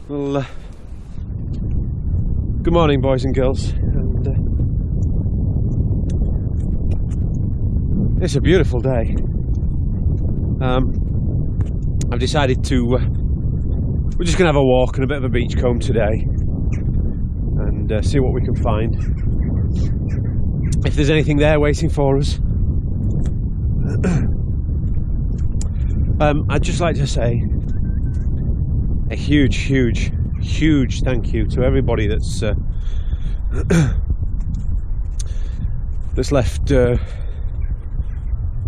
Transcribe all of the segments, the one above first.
Well, good morning, boys and girls. And, it's a beautiful day. I've decided to. We're just going to have a walk and a bit of a beachcomb today, and see what we can find. If there's anything there waiting for us. I'd just like to say a huge thank you to everybody that's that's left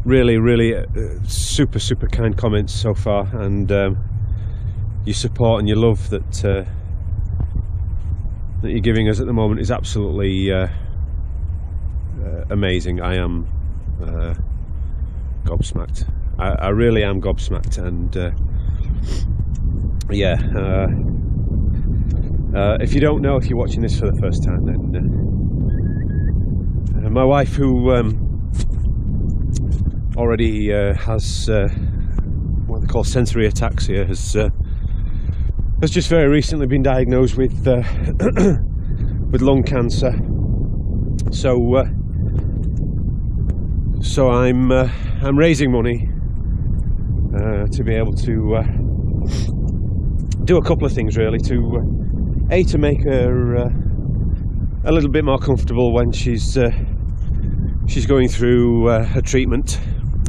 really super kind comments so far, and your support and your love that you're giving us at the moment is absolutely amazing. I am gobsmacked. I really am gobsmacked, and yeah, if you don't know, if you're watching this for the first time, then my wife, who already has what they call sensory ataxia, has just very recently been diagnosed with with lung cancer. So I'm raising money to be able to do a couple of things, really. To make her a little bit more comfortable when she's going through her treatment.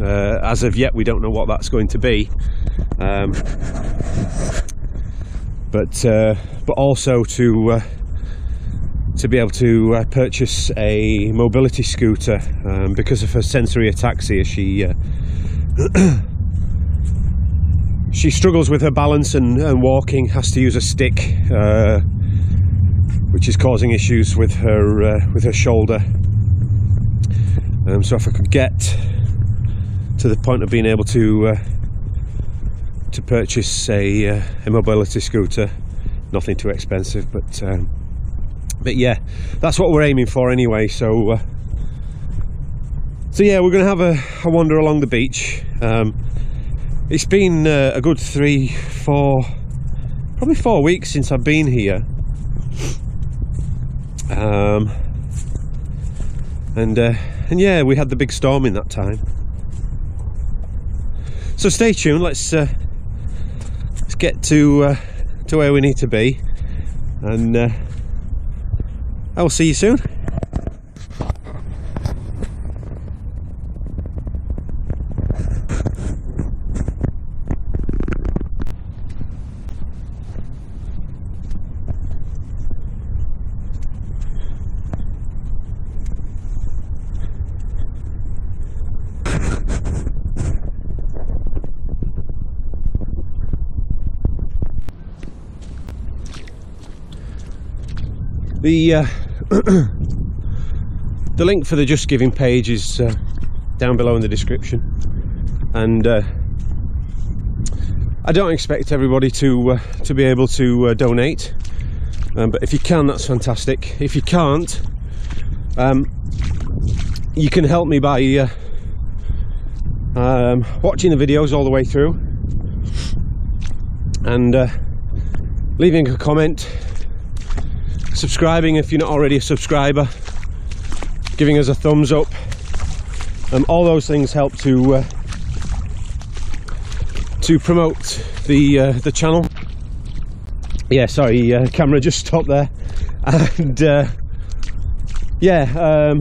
As of yet, we don't know what that's going to be, but also to be able to purchase a mobility scooter, because of her sensory ataxia. She struggles with her balance and walking, has to use a stick, which is causing issues with her shoulder. So if I could get to the point of being able to purchase a mobility scooter, nothing too expensive, but yeah, that's what we're aiming for anyway. So yeah, we're going to have a wander along the beach. It's been a good probably 4 weeks since I've been here, and yeah, we had the big storm in that time. So stay tuned. Let's get to where we need to be, and I will see you soon. The link for the Just Giving page is down below in the description, and I don't expect everybody to be able to donate, but if you can, that's fantastic. If you can't, you can help me by watching the videos all the way through, and leaving a comment, subscribing if you're not already a subscriber, giving us a thumbs up. All those things help to promote the channel. Yeah, sorry, camera just stopped there. And yeah,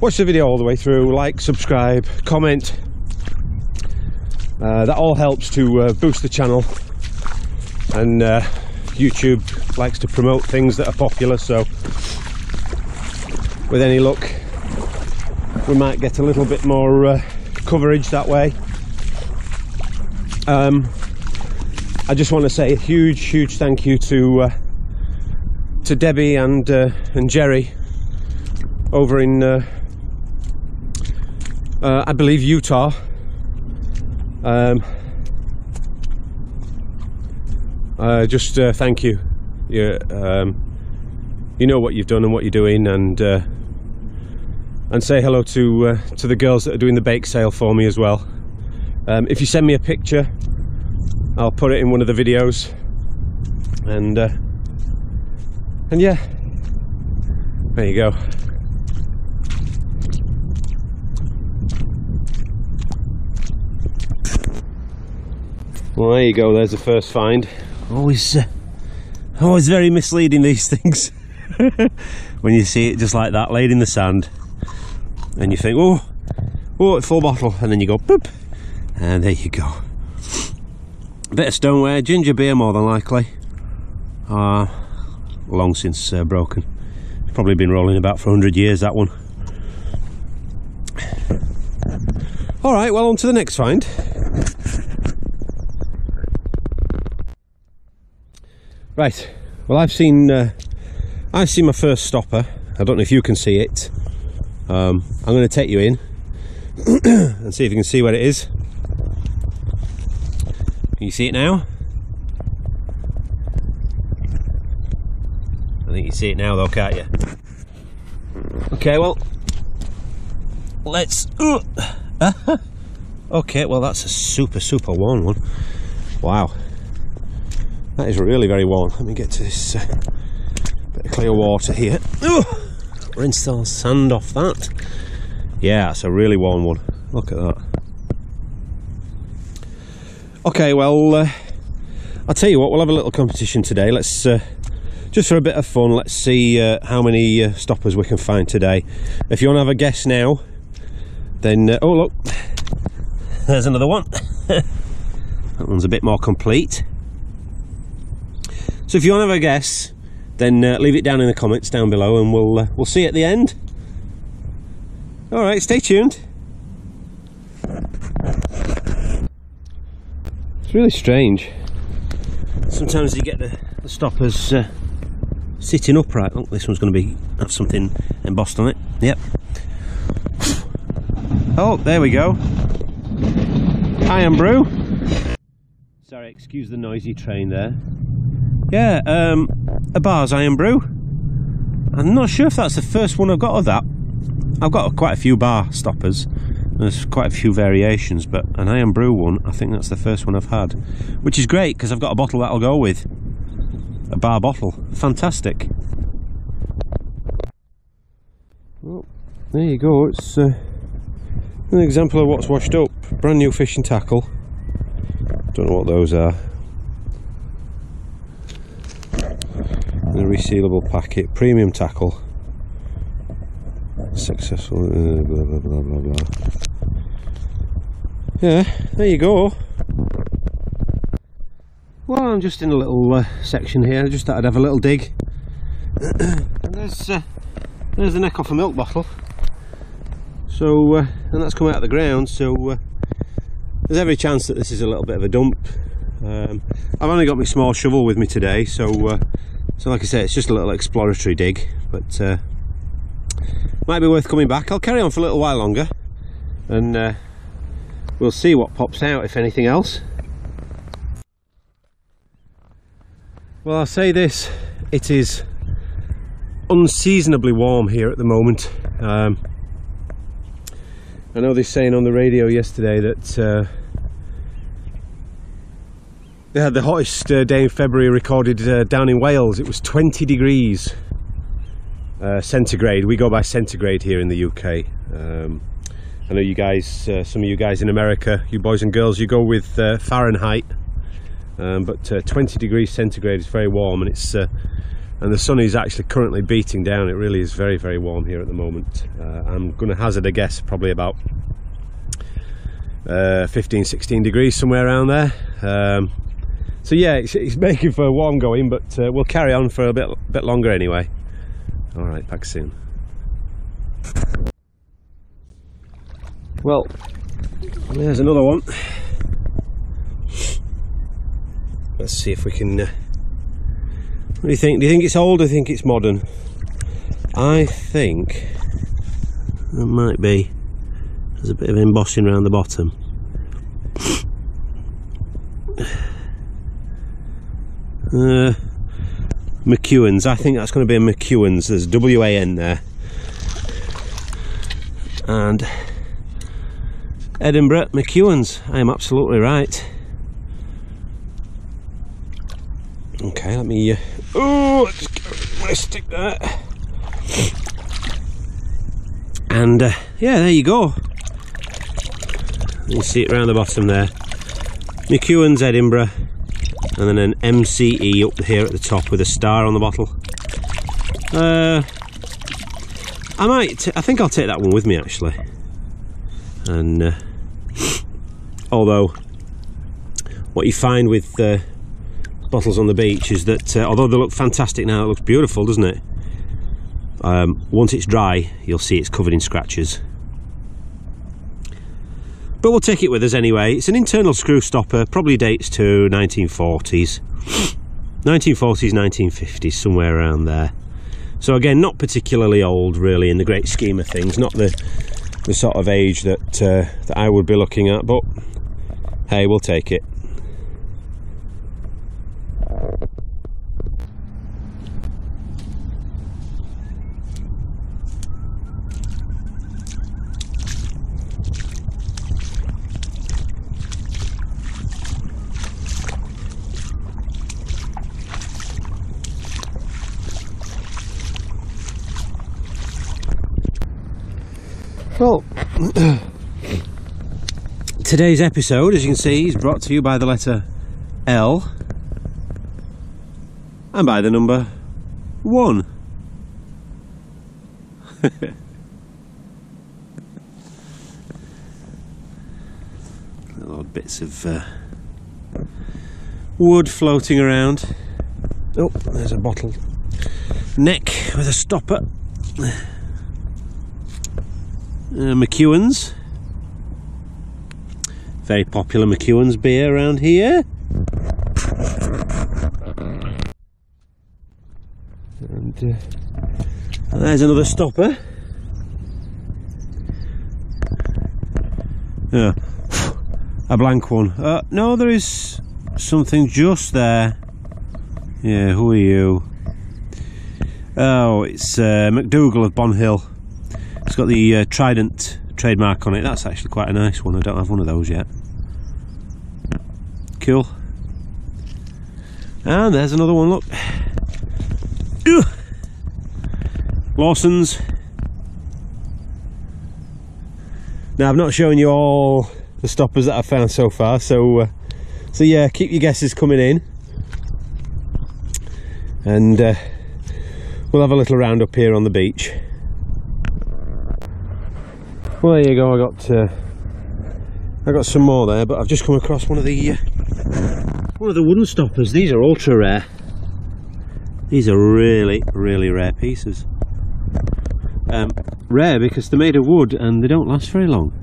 watch the video all the way through, like, subscribe, comment. That all helps to boost the channel, and YouTube likes to promote things that are popular, so with any luck we might get a little bit more coverage that way. I just want to say a huge thank you to Debbie and Jerry over in I believe Utah. Just thank you. You know what you've done and what you're doing, and say hello to the girls that are doing the bake sale for me as well. If you send me a picture, I'll put it in one of the videos. and yeah, there you go. Well, there you go, there's the first find. Always very misleading, these things. When you see it just like that, laid in the sand, and you think, oh, full bottle, and then you go, boop, and there you go. A bit of stoneware, ginger beer more than likely. Long since broken. It's probably been rolling about for 100 years, that one. Alright, well, on to the next find. Right, well, I've seen my first stopper. I don't know if you can see it. I'm going to take you in and see if you can see what it is. Can you see it now? I think you see it now though, can't you? Okay, well, let's... Okay, well, that's a super warm one. Wow. That is really very warm. Let me get to this bit of clear water here. Rinse the sand off that. Yeah, it's a really warm one. Look at that. Okay, well, I'll tell you what, we'll have a little competition today. Let's, just for a bit of fun, let's see how many stoppers we can find today. If you want to have a guess now, then, oh look, there's another one. That one's a bit more complete. So if you want to have a guess, then leave it down in the comments down below, and we'll see you at the end. All right, stay tuned. It's really strange. Sometimes you get the stoppers sitting upright. Look, this one's going to have something embossed on it. Yep. Oh, there we go. I am Brew. Sorry, excuse the noisy train there. Yeah, a Bars I Am Brew. I'm not sure if that's the first one I've got of that. I've got quite a few bar stoppers. There's quite a few variations, but an I Am Brew one, I think that's the first one I've had. Which is great, because I've got a bottle that'll go with. A bar bottle. Fantastic. Well, there you go. It's an example of what's washed up. Brand new fishing tackle. Don't know what those are. In a resealable packet. Premium tackle. Successful. Blah blah blah blah blah. Yeah, there you go. Well, I'm just in a little section here. I just thought I'd have a little dig. And there's the neck off a milk bottle. So, and that's come out of the ground. So there's every chance that this is a little bit of a dump. I've only got my small shovel with me today, so like I say, it's just a little exploratory dig. But might be worth coming back. I'll carry on for a little while longer, and we'll see what pops out, if anything else. Well, I'll say this, it is unseasonably warm here at the moment. I know they're saying on the radio yesterday that they had the hottest day in February recorded down in Wales. It was 20 degrees centigrade. We go by centigrade here in the UK. I know you guys, some of you guys in America, you boys and girls, you go with Fahrenheit, but 20 degrees centigrade is very warm, and it's and the sun is actually currently beating down. It really is very, very warm here at the moment. I'm going to hazard a guess, probably about 15-16 degrees, somewhere around there. So yeah, it's making for warm going, but we'll carry on for a bit longer anyway. All right, back soon. Well, there's another one. Let's see if we can... what do you think? Do you think it's old, or do you think it's modern? I think it might be. There's a bit of embossing around the bottom. McEwan's. I think that's going to be a McEwan's. There's W-A-N there. And Edinburgh McEwan's. I am absolutely right. Okay, let me just get my stick there. And yeah, there you go. You see it around the bottom there. McEwan's Edinburgh, and then an MCE up here at the top with a star on the bottle. I think I'll take that one with me actually. And although what you find with bottles on the beach is that although they look fantastic now, it looks beautiful, doesn't it? Once it's dry, you'll see it's covered in scratches. But we'll take it with us anyway. It's an internal screw stopper, probably dates to 1940s, 1950s, somewhere around there. So again, not particularly old really in the great scheme of things, not the sort of age that I would be looking at, but hey, we'll take it. Well, today's episode, as you can see, is brought to you by the letter L and by the number 1. Little odd bits of wood floating around. Oh, there's a bottle neck with a stopper. McEwan's, very popular McEwan's beer around here. And there's another stopper. A blank one. No, there is something just there. Yeah, who are you? Oh, it's McDougall of Bonhill. It's got the Trident trademark on it. That's actually quite a nice one. I don't have one of those yet. Cool. And there's another one, look. Ooh. Lawson's. Now, I've not shown you all the stoppers that I've found so far, so yeah, keep your guesses coming in. And we'll have a little round up here on the beach. Well, there you go. I got some more there, but I've just come across one of the wooden stoppers. These are ultra rare. These are really, really rare pieces. Rare because they're made of wood and they don't last very long.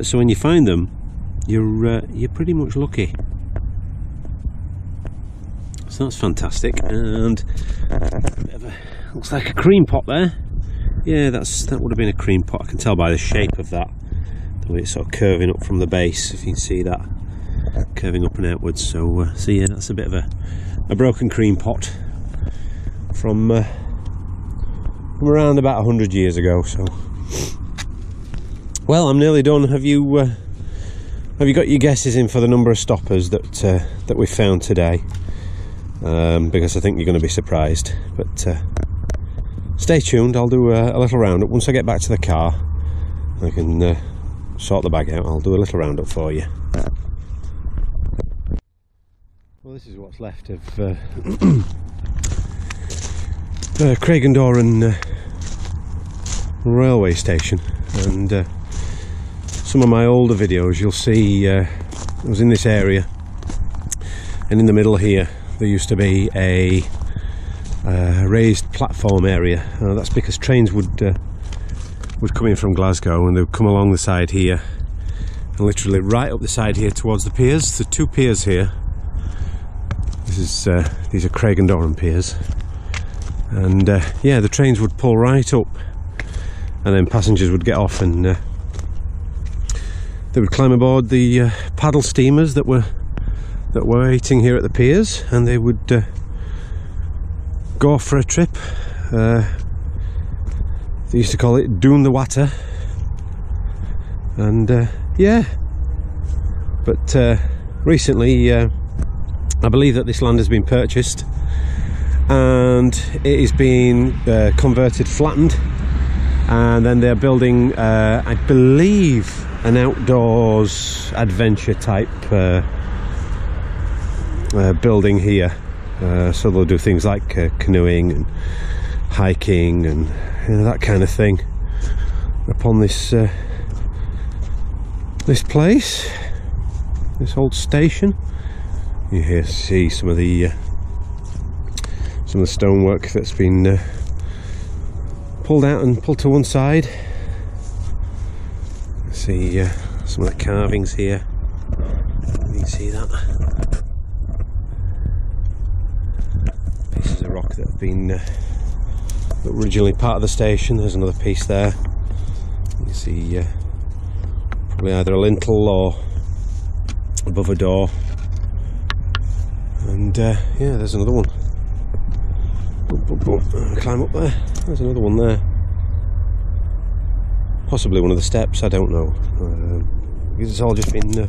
So when you find them, you're pretty much lucky. So that's fantastic. And looks like a cream pot there. Yeah, that would have been a cream pot. I can tell by the shape of that, the way it's sort of curving up from the base, if you can see that, curving up and outwards. So yeah, that's a bit of a broken cream pot from around about 100 years ago. So, well, I'm nearly done. Have you got your guesses in for the number of stoppers that we found today? Because I think you're going to be surprised. But stay tuned. I'll do a little roundup once I get back to the car. I can sort the bag out. I'll do a little roundup for you. Well, this is what's left of Craigendoran railway station, and some of my older videos you'll see I was in this area, and in the middle here there used to be a raised platform area. That's because trains would come in from Glasgow and they would come along the side here and literally right up the side here towards the piers. The two piers here. These are Craigendoran piers, and yeah, the trains would pull right up, and then passengers would get off and they would climb aboard the paddle steamers that were waiting here at the piers, and they would go off for a trip. They used to call it Doon the Water, and yeah, but recently I believe that this land has been purchased and it is being converted, flattened, and then they're building, I believe, an outdoors adventure type building here. So they'll do things like canoeing and hiking and that kind of thing upon this this place, this old station. You here see some of the stonework that's been pulled out and pulled to one side. See some of the carvings here. You can see that. Pieces of rock that have been originally part of the station. There's another piece there. You can see probably either a lintel or above a door. And yeah, there's another one. Climb up there. There's another one there. Possibly one of the steps, I don't know. Because it's all just been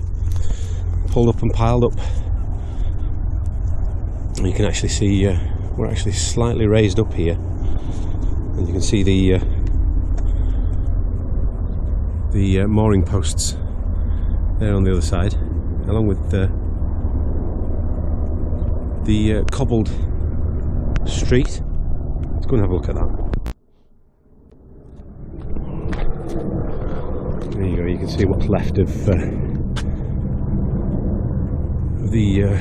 pulled up and piled up. And you can actually see we're actually slightly raised up here, and you can see the mooring posts there on the other side, along with the cobbled street. Let's go and have a look at that. There you go, you can see what's left of the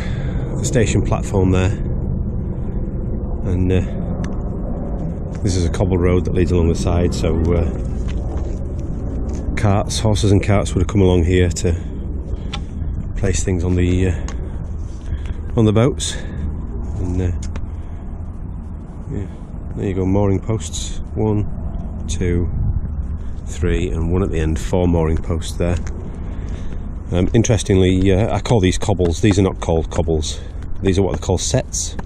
station platform there, and this is a cobble road that leads along the side, so horses and carts would have come along here to place things on the boats. And yeah, there you go, mooring posts, 1, 2, 3, and one at the end, 4 mooring posts there. Interestingly, I call these cobbles. These are not called cobbles. These are what they call sets.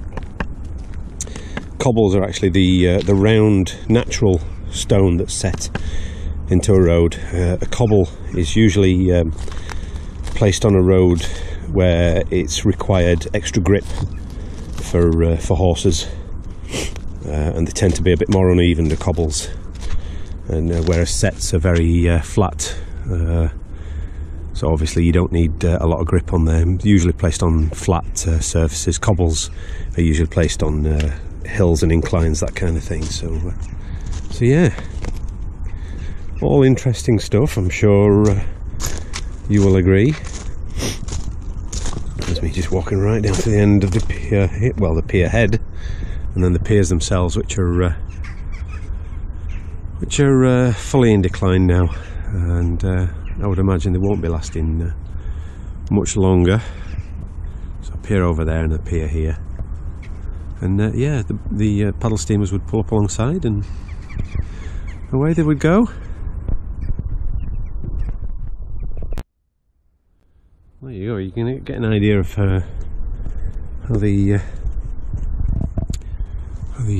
Cobbles are actually the round natural stone that's set into a road. A cobble is usually placed on a road where it's required extra grip for horses, and they tend to be a bit more uneven, the cobbles, and whereas sets are very flat. So obviously you don't need a lot of grip on them. Usually placed on flat surfaces. Cobbles are usually placed on hills and inclines, that kind of thing. So yeah, all interesting stuff, I'm sure you will agree. There's me just walking right down to the end of the pier, well, the pier head, and then the piers themselves, which are fully in decline now, and I would imagine they won't be lasting much longer. So a pier over there and a pier here, and yeah, the paddle steamers would pull up alongside and away they would go. There you go, you can get an idea of how the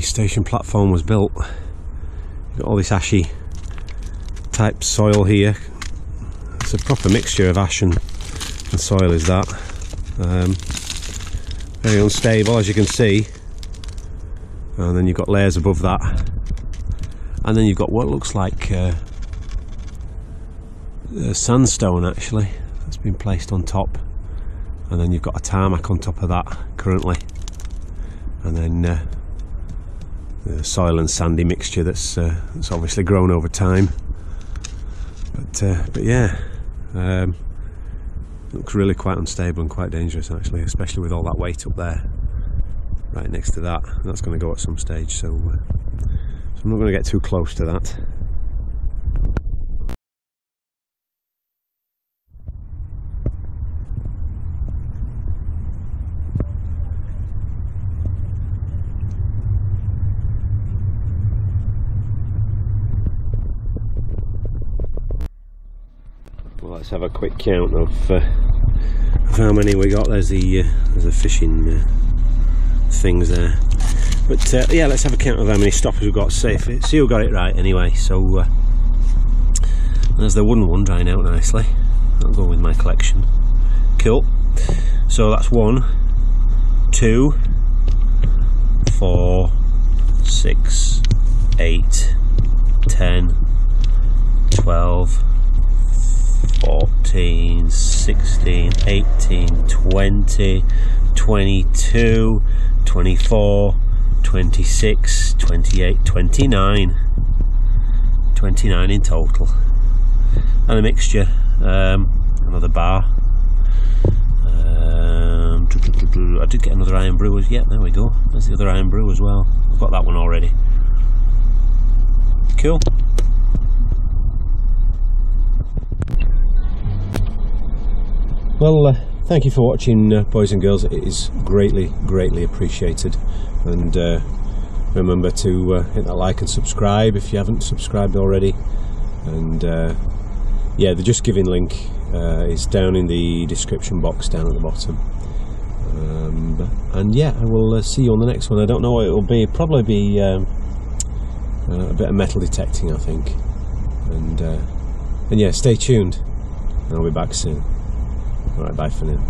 station platform was built. You've got all this ashy type soil here. It's a proper mixture of ash and soil, is that. Very unstable, as you can see. And then you've got layers above that. And then you've got what looks like sandstone, actually, that's been placed on top. And then you've got a tarmac on top of that currently. And then the soil and sandy mixture that's obviously grown over time. But yeah, looks really quite unstable and quite dangerous, actually, especially with all that weight up there right next to that. That's going to go at some stage, so I'm not going to get too close to that. Let's have a quick count of how many we got. There's the fishing things there. But yeah, let's have a count of how many stoppers we've got. See who got it right anyway. So there's the wooden one drying out nicely. That'll go with my collection. Cool. So that's 1, 2, 4, 6, 8, 10, 12, 14, 16, 18, 20, 22, 24, 26, 28, 29 in total, and a mixture. Another bar. I did get another iron brew. Yeah, there we go. There's the other iron brew as well. I've got that one already. Cool. Well, thank you for watching, boys and girls. It is greatly appreciated, and remember to hit that like and subscribe if you haven't subscribed already. And yeah, the Just Giving link is down in the description box down at the bottom. And yeah, I will see you on the next one. I don't know what it will be. Probably be a bit of metal detecting, I think. And yeah, stay tuned. I'll be back soon. Alright, bye for now.